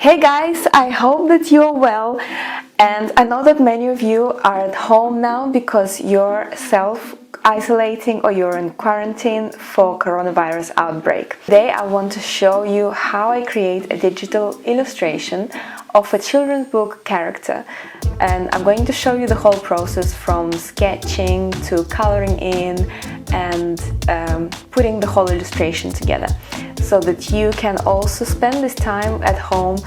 Hey guys, I hope that you're well, and I know that many of you are at home now because you're self-isolating or you're in quarantine for coronavirus outbreak. Today I want to show you how I create a digital illustration of a children's book character, and I'm going to show you the whole process from sketching to coloring in and putting the whole illustration together, so that you can also spend this time at home,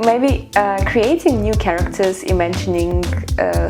maybe creating new characters, imagining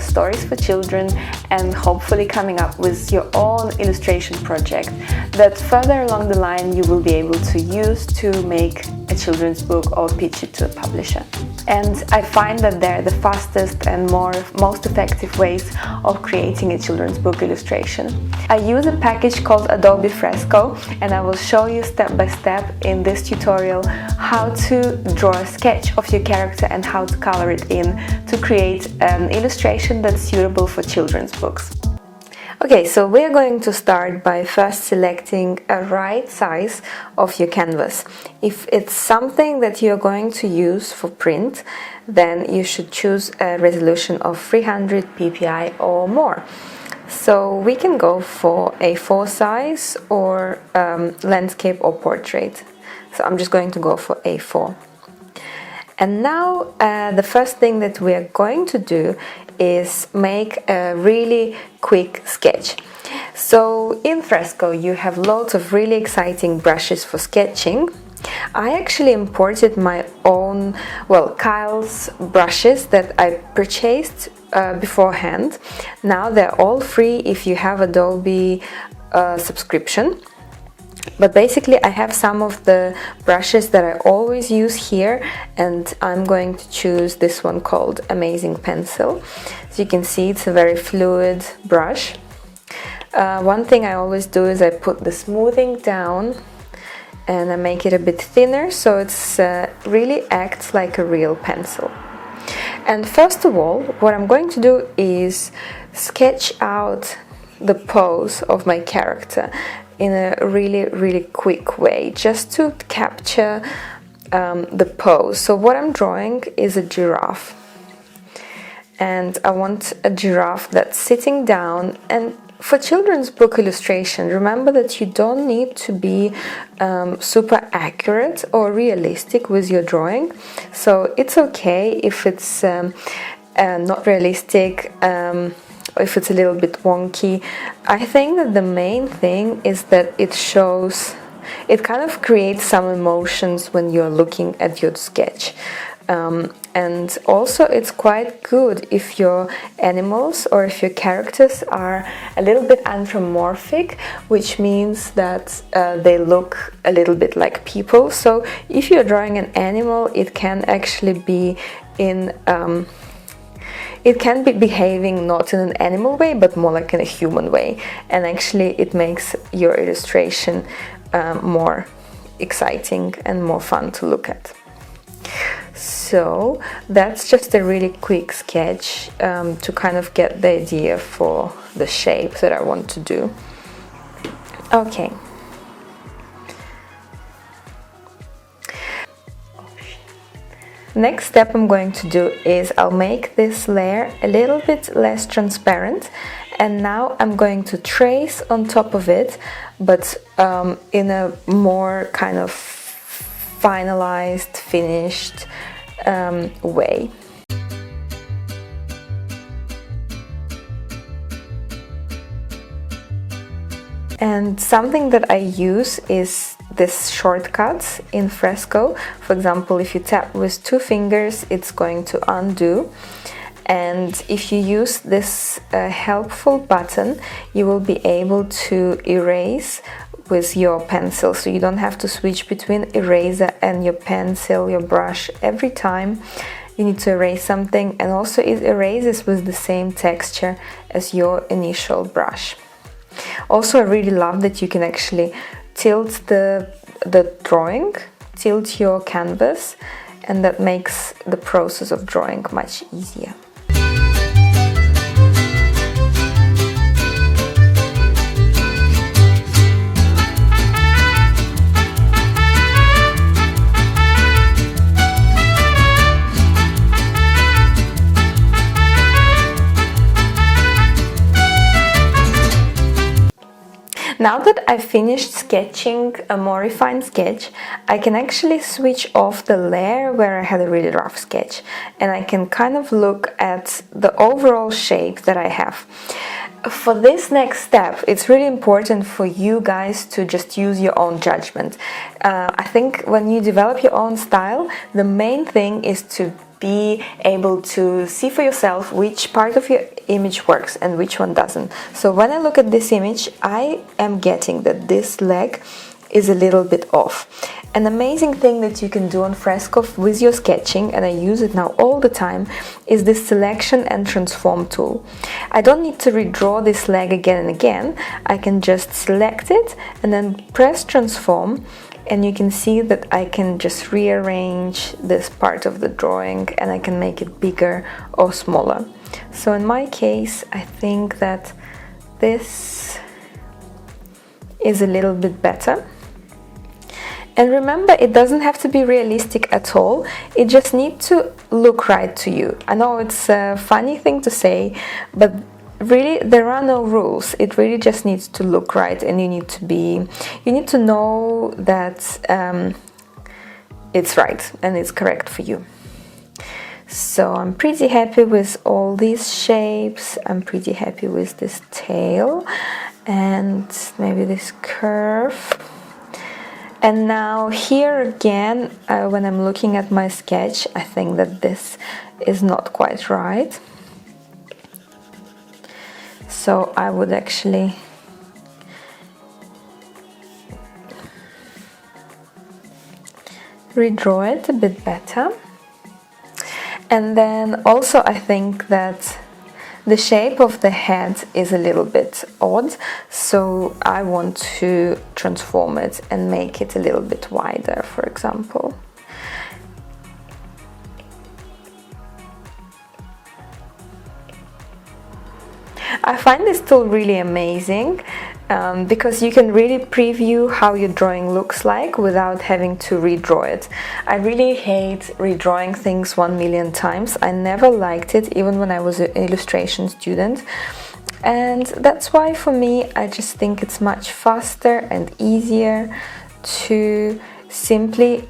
stories for children, and hopefully coming up with your own illustration project that further along the line you will be able to use to make a children's book or pitch it to a publisher. And I find that they're the fastest and most effective ways of creating a children's book illustration. I use a package called Adobe Fresco, and I will show you step by step in this tutorial how to draw a sketch of your character and how to color it in to create an illustration that's suitable for children's books. Okay, so we're going to start by first selecting a right size of your canvas. If it's something that you're going to use for print, then you should choose a resolution of 300 ppi or more. So we can go for A4 size or landscape or portrait. So I'm just going to go for A4. And now the first thing that we are going to do is make a really quick sketch. So in Fresco you have loads of really exciting brushes for sketching. I actually imported my own, Kyle's brushes that I purchased beforehand. Now they're all free if you have Adobe subscription. But basically I have some of the brushes that I always use here, and I'm going to choose this one called Amazing Pencil. So you can see it's a very fluid brush. One thing I always do is I put the smoothing down and I make it a bit thinner, so it's really acts like a real pencil. And first of all, what I'm going to do is sketch out the pose of my character in a really quick way, just to capture the pose. So what I'm drawing is a giraffe, and I want a giraffe that's sitting down. And for children's book illustration, remember that you don't need to be super accurate or realistic with your drawing. So it's okay if it's not realistic, if it's a little bit wonky. I think that the main thing is that it kind of creates some emotions when you're looking at your sketch. And also it's quite good if your animals or if your characters are a little bit anthropomorphic, which means that they look a little bit like people. So if you're drawing an animal, it can actually be it can be behaving not in an animal way, but more like in a human way. And actually it makes your illustration more exciting and more fun to look at. So that's just a really quick sketch to kind of get the idea for the shape that I want to do. Okay. Next step I'm going to do is I'll make this layer a little bit less transparent, and now I'm going to trace on top of it, but in a more kind of finalized, finished way. And something that I use is this shortcut in Fresco. For example, if you tap with 2 fingers, it's going to undo. And if you use this helpful button, you will be able to erase with your pencil. So you don't have to switch between eraser and your pencil, your brush, every time you need to erase something. And also it erases with the same texture as your initial brush. Also, I really love that you can actually tilt the drawing, tilt your canvas, and that makes the process of drawing much easier. Now that I finished sketching a more refined sketch, I can actually switch off the layer where I had a really rough sketch, and I can kind of look at the overall shape that I have. For this next step, it's really important for you guys to just use your own judgment. I think when you develop your own style, the main thing is to be able to see for yourself which part of your image works and which one doesn't. So when I look at this image, I am getting that this leg is a little bit off. An amazing thing that you can do on Fresco with your sketching, and I use it now all the time, is this selection and transform tool. I don't need to redraw this leg again and again. I can just select it and then press transform, and you can see that I can just rearrange this part of the drawing and I can make it bigger or smaller. So in my case, I think that this is a little bit better. And remember, it doesn't have to be realistic at all, it just needs to look right to you. I know it's a funny thing to say, but really there are no rules. It really just needs to look right, and you need to know that it's right and it's correct for you. So I'm pretty happy with all these shapes. I'm pretty happy with this tail and maybe this curve. And now here again, when I'm looking at my sketch, I think that this is not quite right. So I would actually redraw it a bit better. And then also I think that the shape of the head is a little bit odd, so I want to transform it and make it a little bit wider, for example. I find this tool really amazing because you can really preview how your drawing looks like without having to redraw it. I really hate redrawing things 1,000,000 times. I never liked it, even when I was an illustration student. And that's why for me, I just think it's much faster and easier to simply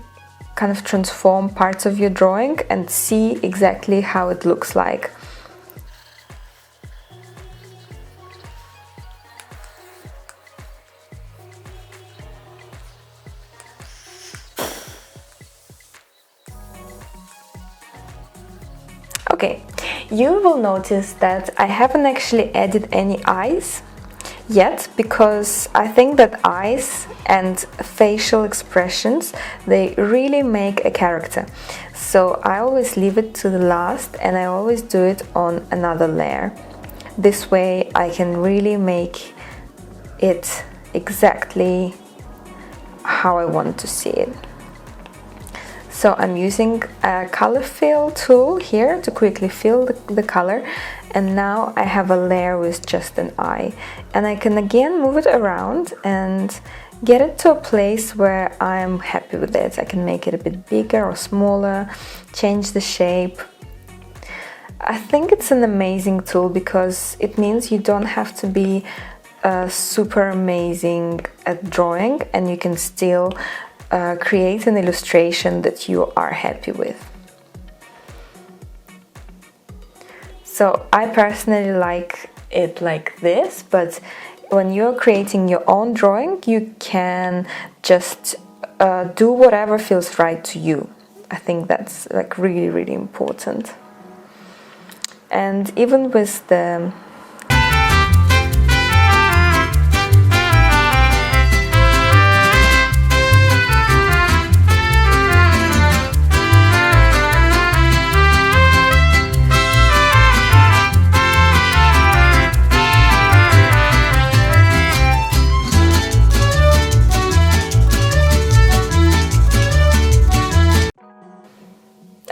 kind of transform parts of your drawing and see exactly how it looks like. Okay, you will notice that I haven't actually added any eyes yet, because I think that eyes and facial expressions, they really make a character. So I always leave it to the last, and I always do it on another layer. This way I can really make it exactly how I want to see it. So I'm using a color fill tool here to quickly fill the color, and now I have a layer with just an eye, and I can again move it around and get it to a place where I'm happy with it. I can make it a bit bigger or smaller, change the shape. I think it's an amazing tool because it means you don't have to be super amazing at drawing, and you can still create an illustration that you are happy with. So I personally like it like this, but when you're creating your own drawing, you can just do whatever feels right to you. I think that's like really, really important. And even with the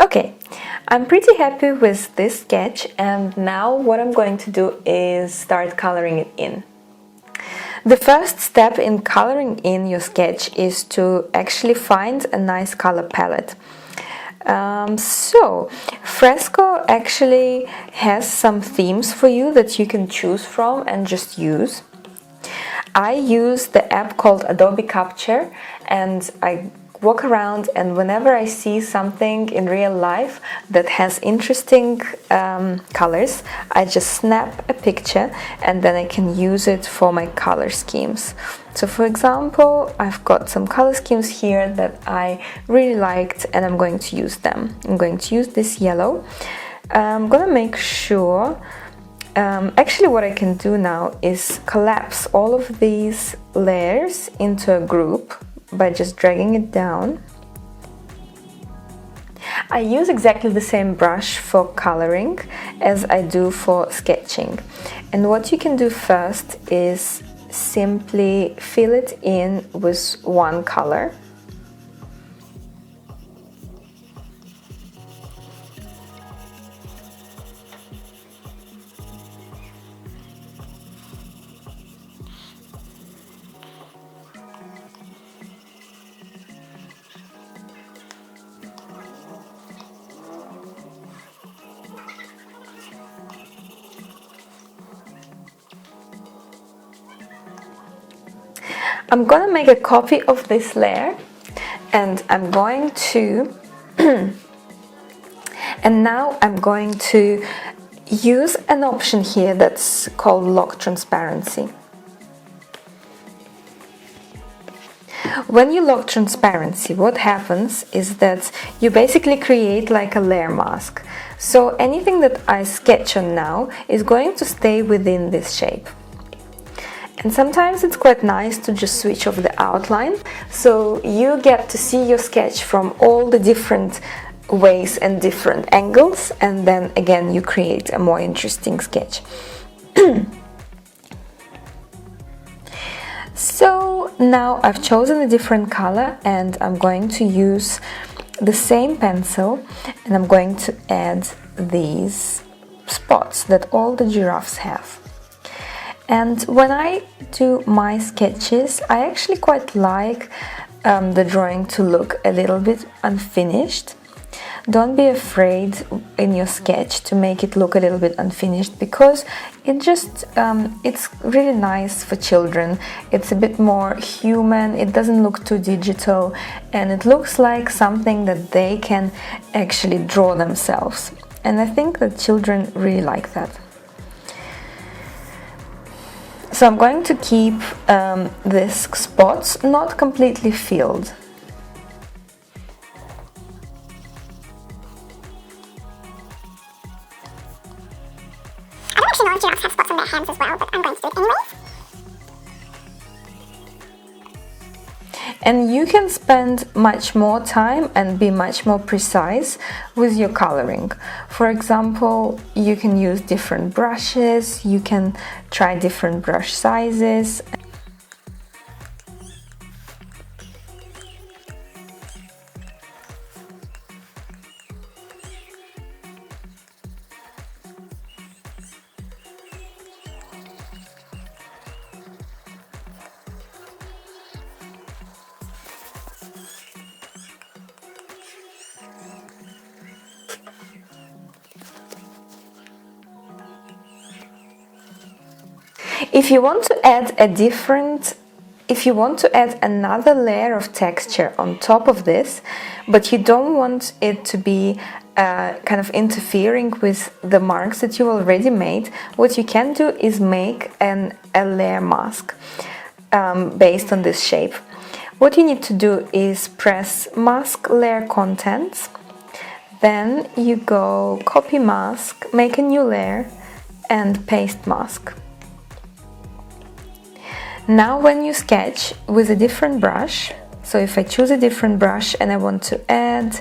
Okay, I'm pretty happy with this sketch, and now what I'm going to do is start coloring it in. The first step in coloring in your sketch is to actually find a nice color palette. So Fresco actually has some themes for you that you can choose from and just use. I use the app called Adobe Capture, and I walk around, and whenever I see something in real life that has interesting colors, I just snap a picture and then I can use it for my color schemes. So for example, I've got some color schemes here that I really liked and I'm going to use them. I'm going to use this yellow. I'm gonna make sure, actually what I can do now is collapse all of these layers into a group by just dragging it down. I use exactly the same brush for coloring as I do for sketching. And what you can do first is simply fill it in with one color. I'm gonna make a copy of this layer and I'm going to and now I'm going to use an option here that's called lock transparency. When you lock transparency, what happens is that you basically create like a layer mask. So anything that I sketch on now is going to stay within this shape. And sometimes it's quite nice to just switch off the outline, so you get to see your sketch from all the different ways and different angles, and then again you create a more interesting sketch. So now I've chosen a different color and I'm going to use the same pencil and I'm going to add these spots that all the giraffes have. And when I do my sketches, I actually quite like the drawing to look a little bit unfinished. Don't be afraid in your sketch to make it look a little bit unfinished, because it just it's really nice for children. It's a bit more human, it doesn't look too digital, and it looks like something that they can actually draw themselves. And I think that children really like that. So I'm going to keep these spots not completely filled. I don't actually know if giraffes have spots on their hands as well, but I'm going to do it anyway. And you can spend much more time and be much more precise with your coloring. For example, you can use different brushes, you can try different brush sizes. If you want to add another layer of texture on top of this, but you don't want it to be kind of interfering with the marks that you already made, what you can do is make a layer mask based on this shape. What you need to do is press Mask Layer Contents, then you go Copy Mask, make a new layer, and Paste Mask. Now when you sketch with a different brush, so if I choose a different brush and I want to add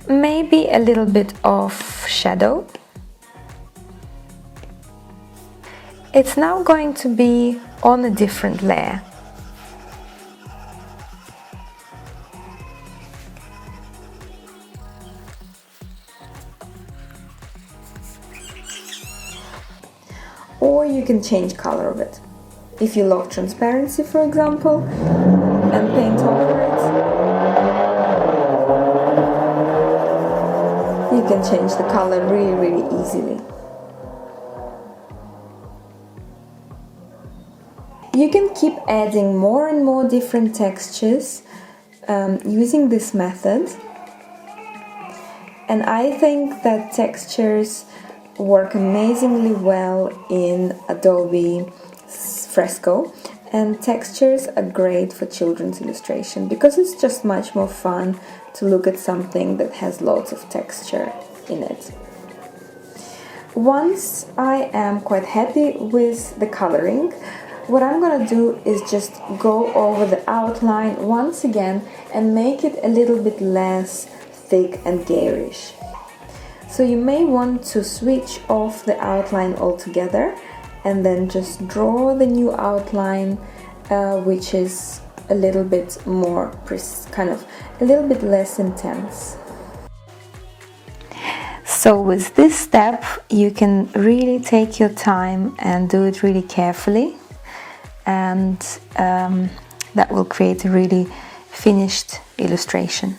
maybe a little bit of shadow, it's now going to be on a different layer. Or you can change color of it. If you lock transparency, for example, and paint over it, you can change the color really easily. You can keep adding more and more different textures using this method. And I think that textures work amazingly well in Adobe Fresco, and textures are great for children's illustration because it's just much more fun to look at something that has lots of texture in it. Once I am quite happy with the coloring, what I'm gonna do is just go over the outline once again and make it a little bit less thick and garish. So you may want to switch off the outline altogether and then just draw the new outline, which is a little bit more kind of a little bit less intense. So with this step you can really take your time and do it really carefully, and that will create a really finished illustration.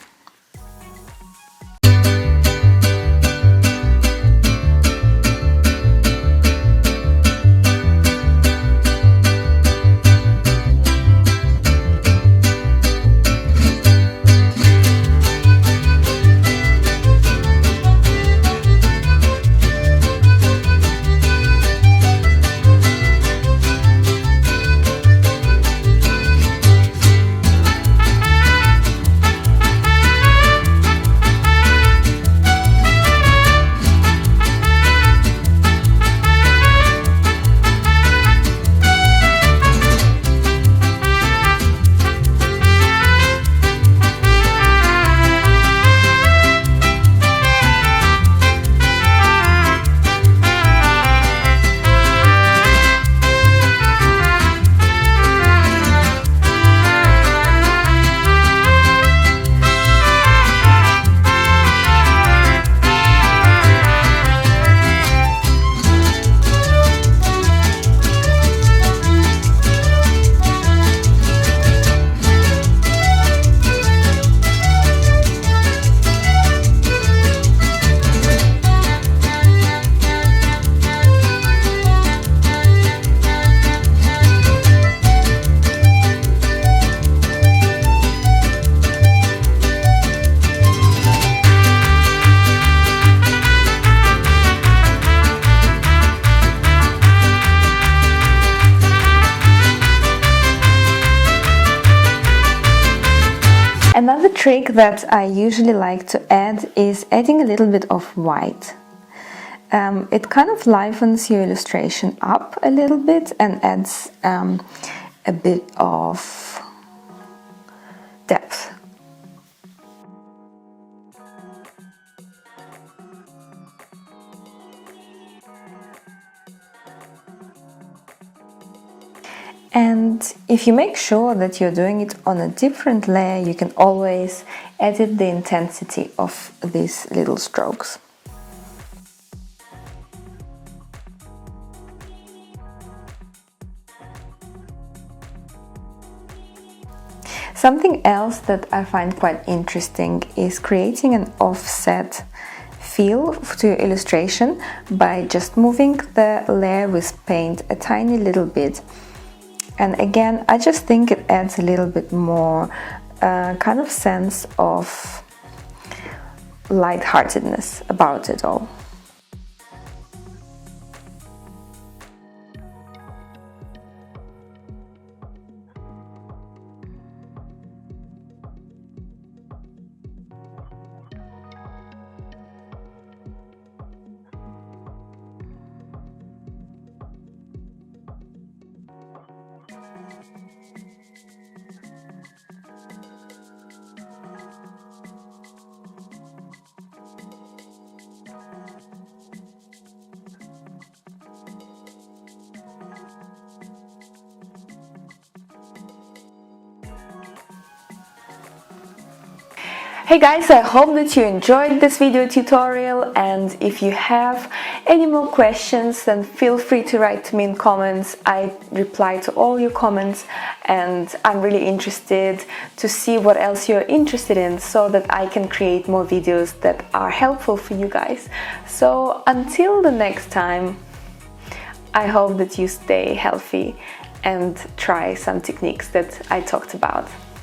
Another trick that I usually like to add is adding a little bit of white. It kind of livens your illustration up a little bit and adds a bit of depth. And if you make sure that you're doing it on a different layer, you can always edit the intensity of these little strokes. Something else that I find quite interesting is creating an offset feel to your illustration by just moving the layer with paint a tiny little bit. And again, I just think it adds a little bit more kind of sense of lightheartedness about it all. Hey guys, I hope that you enjoyed this video tutorial, and if you have any more questions then feel free to write to me in comments. I reply to all your comments and I'm really interested to see what else you're interested in so that I can create more videos that are helpful for you guys. So until the next time, I hope that you stay healthy and try some techniques that I talked about.